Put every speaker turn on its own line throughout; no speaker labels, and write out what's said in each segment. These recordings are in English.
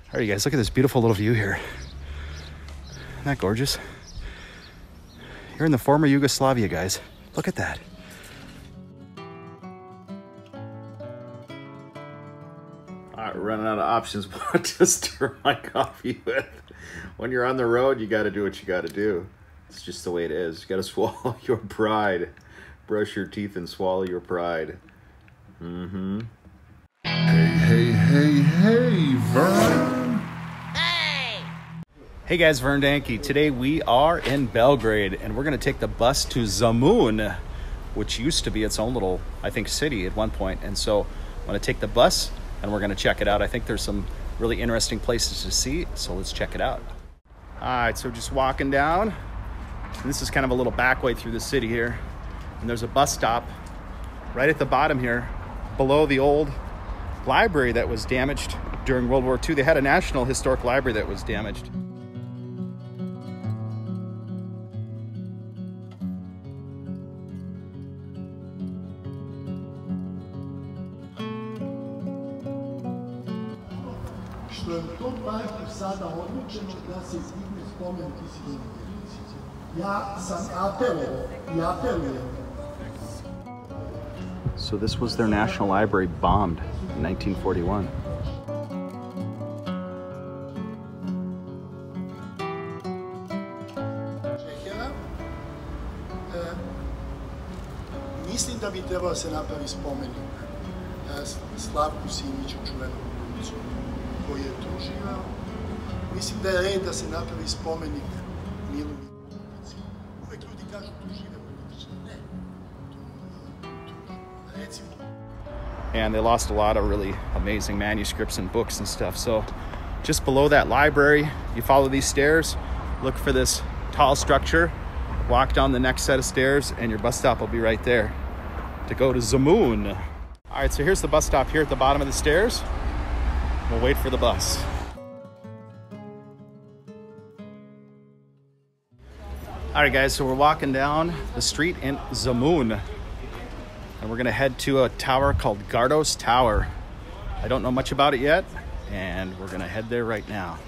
All right, you guys, look at this beautiful little view here. Isn't that gorgeous? You're in the former Yugoslavia, guys. Look at that.
All right, we're running out of options what to stir my coffee with. When you're on the road, you got to do what you got to do. It's just the way it is. You got to swallow your pride. Brush your teeth and swallow your pride. Mm-hmm.
Hey, Vern.
Hey guys, Vern Danke. Today we are in Belgrade and we're gonna take the bus to Zemun, which used to be its own little, I think, city at one point. And so I'm gonna take the bus and we're gonna check it out. I think there's some really interesting places to see, so let's check it out. All right, so just walking down. And this is kind of a little back way through the city here. And there's a bus stop right at the bottom here, below the old library that was damaged during World War II. They had a National Historic Library that was damaged.
Što je u tom parku sada odlučeno da se izdigne spomenik Sibinjanu. Ja sam apelovao I apelujem.
So this was their national library bombed in 1941.
Mislim da bi trebao se napravi spomenik Slavku Simiću, čuvenom glumcu, koji je tu živao. Mislim da je red da se napravi spomenik Milu Miloviću. Uvek ljudi kažu tu žive političari. Ne. Tu recimo.
And they lost a lot of really amazing manuscripts and books and stuff. So just below that library, you follow these stairs, look for this tall structure, walk down the next set of stairs, and your bus stop will be right there to go to Zemun. All right, so here's the bus stop here at the bottom of the stairs. We'll wait for the bus. All right, guys, so we're walking down the street in Zemun. And we're gonna head to a tower called Gardoš Tower. I don't know much about it yet, and we're gonna head there right now.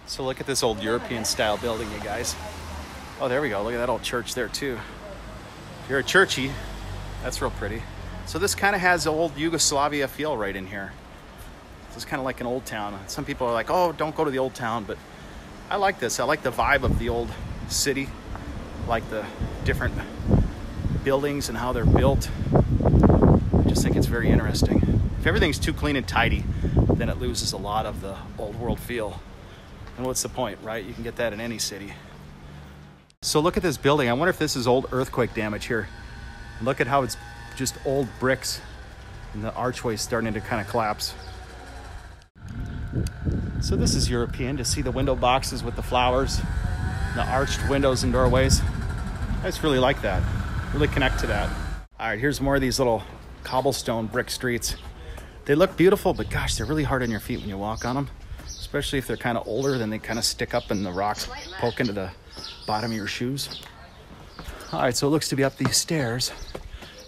So look at this old European style building, you guys. Oh, there we go, look at that old church there too. If you're a churchy, that's real pretty. So this kind of has old Yugoslavia feel right in here. This is kind of like an old town. Some people are like, oh, don't go to the old town, but I like this. I like the vibe of the old city. I like the different buildings and how they're built. I just think it's very interesting. If everything's too clean and tidy, then it loses a lot of the old world feel. And what's the point, right? You can get that in any city. So look at this building. I wonder if this is old earthquake damage here. Look at how it's just old bricks and the archway's starting to kind of collapse. So this is European, to see the window boxes with the flowers, the arched windows and doorways. I just really like that. Really connect to that. All right, here's more of these little cobblestone brick streets. They look beautiful, but gosh, they're really hard on your feet when you walk on them, especially if they're kind of older, then they kind of stick up and the rocks poke into the bottom of your shoes. All right, so it looks to be up these stairs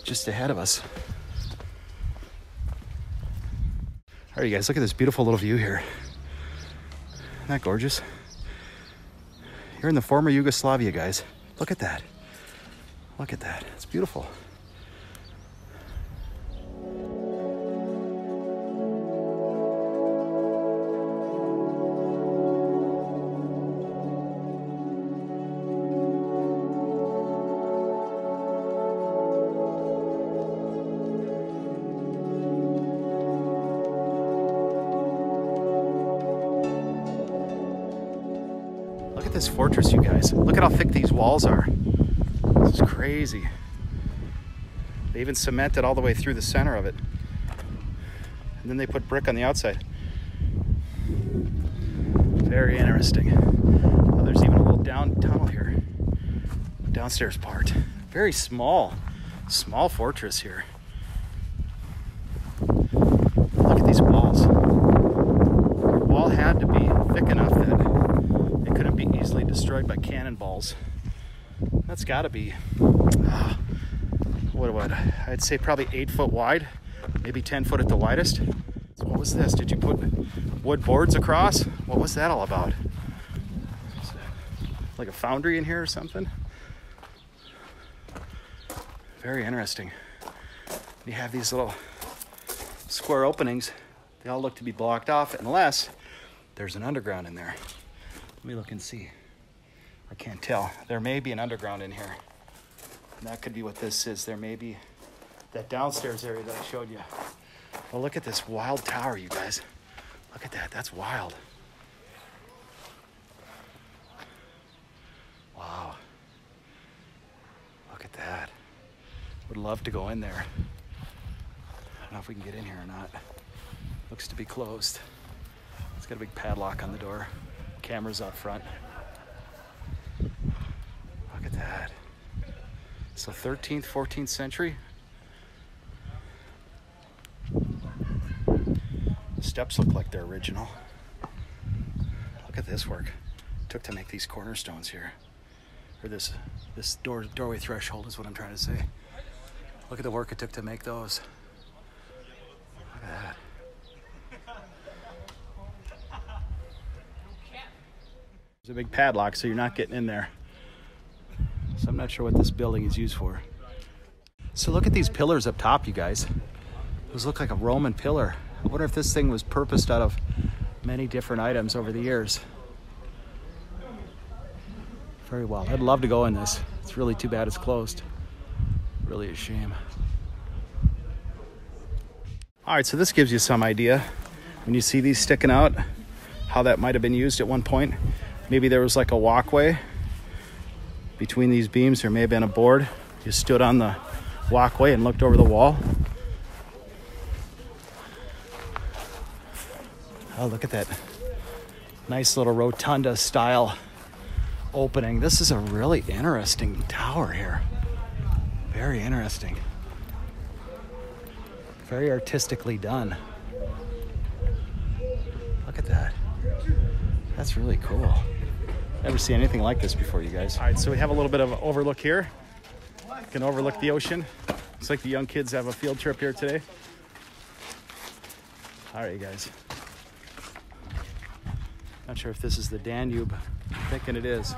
just ahead of us. All right, you guys, look at this beautiful little view here. Isn't that gorgeous? You're in the former Yugoslavia, guys. Look at that. Look at that. It's beautiful. Look at this fortress, you guys. Look at how thick these walls are. This is crazy. They even cemented all the way through the center of it. And then they put brick on the outside. Very interesting. Oh, there's even a little down tunnel here. Downstairs part. Very small fortress here. Look at these walls. The wall had to be thick enough that it couldn't be easily destroyed by cannonballs. That's got to be, I'd say probably 8 foot wide, maybe 10 foot at the widest. So what was this? Did you put wood boards across. What was that all about? Like a foundry in here or something? Very interesting. You have these little square openings. They all look to be blocked off unless there's an underground in there. Let me look and see. I can't tell. There may be an underground in here. And that could be what this is. There may be that downstairs area that I showed you. Well, look at this wild tower, you guys. Look at that. That's wild. Wow. Look at that. Would love to go in there. I don't know if we can get in here or not. Looks to be closed. It's got a big padlock on the door. Cameras out front. Look at that. So 13th, 14th century. The steps look like they're original. Look at this work. It took to make these cornerstones here. Or this doorway threshold is what I'm trying to say. Look at the work it took to make those. Look at that. There's a big padlock, so you're not getting in there. So I'm not sure what this building is used for. So look at these pillars up top, you guys. Those look like a Roman pillar. I wonder if this thing was purposed out of many different items over the years. Very well. I'd love to go in this. It's really too bad it's closed. Really a shame. All right, so this gives you some idea. When you see these sticking out, how that might have been used at one point. Maybe there was like a walkway between these beams. There may have been a board. You stood on the walkway and looked over the wall. Oh, look at that nice little rotunda style opening. This is a really interesting tower here. Very interesting. Very artistically done. Look at that. That's really cool. Never seen anything like this before, you guys. All right, so we have a little bit of an overlook here. You can overlook the ocean. Looks like the young kids have a field trip here today. All right, you guys. Not sure if this is the Danube. I'm thinking it is.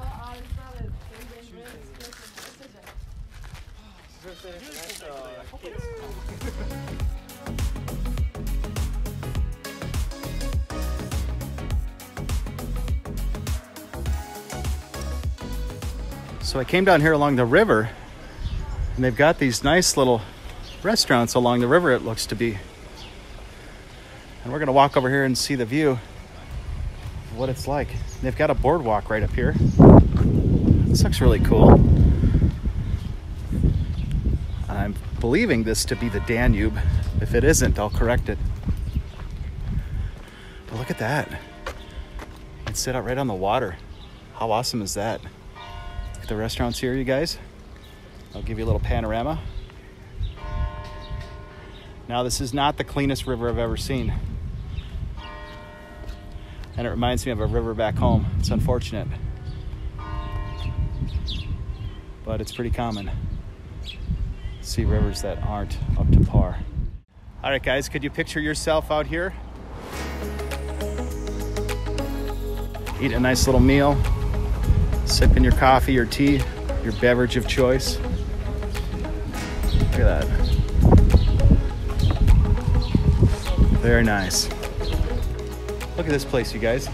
So I came down here along the river, and they've got these nice little restaurants along the river, it looks to be. And we're gonna walk over here and see the view of what it's like. And they've got a boardwalk right up here. This looks really cool. I'm believing this to be the Danube. If it isn't, I'll correct it. But look at that. You can sit out right on the water. How awesome is that? Look at the restaurants here, you guys. I'll give you a little panorama. Now, this is not the cleanest river I've ever seen. And it reminds me of a river back home. It's unfortunate. But it's pretty common to see rivers that aren't up to par. All right, guys, could you picture yourself out here? Eat a nice little meal, sipping your coffee or tea, your beverage of choice. Look at that. Very nice. Look at this place, you guys.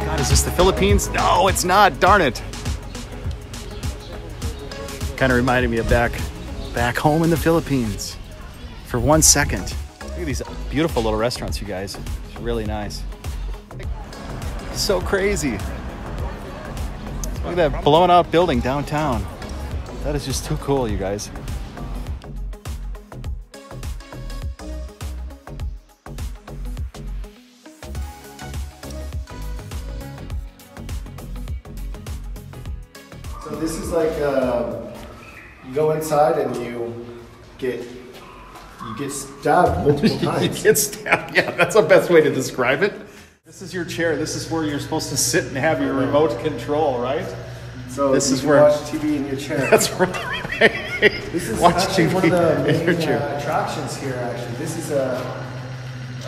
God, is this the Philippines? No, it's not. Darn it. Kind of reminded me of back home in the Philippines for 1 second. Look at these beautiful little restaurants, you guys. It's really nice. So crazy. Look at that blown out building downtown. That is just too cool, you guys.
So this is like you go inside and you get stabbed multiple times.
You get stabbed. Yeah, that's the best way to describe it. This is your chair. This is where you're supposed to sit and have your remote control, right?
So
this is
you
where
watch TV in your chair.
That's right.
This is
watch
actually
TV
one of the
in your
main
chair.
attractions here. Actually, this is a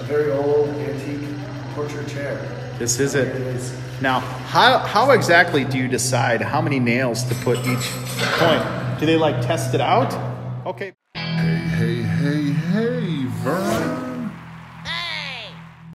very old antique portrait chair.
This is
Here
it.
is.
Now, how exactly do you decide how many nails to put each point? Do they like test it out? Okay.